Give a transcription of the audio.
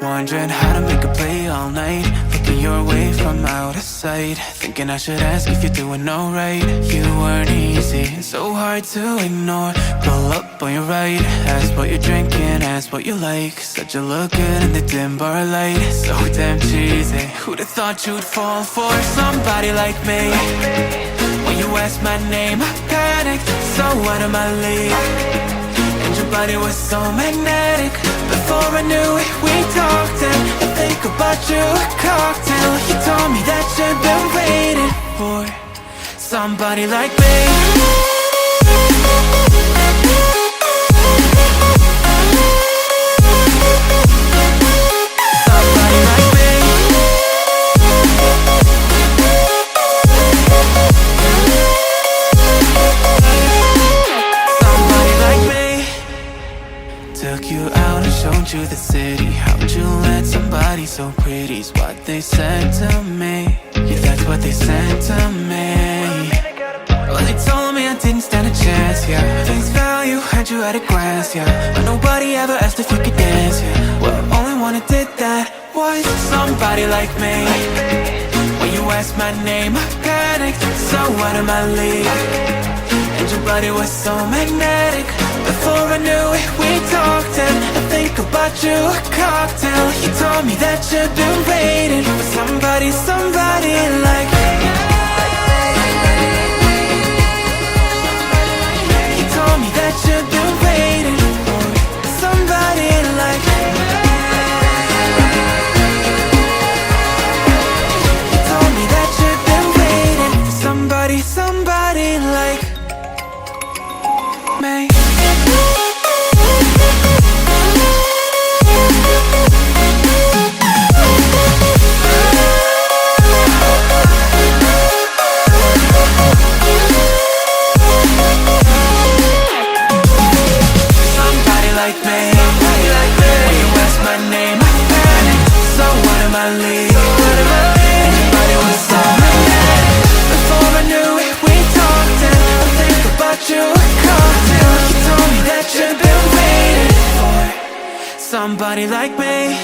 Wondering how to make a play all night, looking your way from out of sight, thinking I should ask if you're doing alright. You weren't easy, so hard to ignore. Pull up on your right, ask what you're drinking, ask what you like. Said you look good in the dim bar light, so damn cheesy. Who'd have thought you'd fall for somebody like me? When you asked my name, I panicked, so out of my league. And your body was so magnetic. Before I knew it, we talked, and I think about you a cocktail. You told me that you've been waiting for somebody like me. Somebody like me. Somebody like me. Took you out and showed you the city. How'd you let somebody so pretty's what they said to me? Yeah, that's what they said to me. Well, they told me I didn't stand a chance, yeah. Face value, had you at a glance, yeah. But nobody ever asked if you could dance, yeah. Well, only one who did that was somebody like me. When you asked my name, I panicked, so out of my league. And your body was so magnetic. Before I knew it, we talked, and I think about you a cocktail. You told me that you've been waiting for somebody, somebody like me. You told me that you've been waiting for somebody like me. You told me that you've been waiting for somebody, somebody like me. Somebody like me.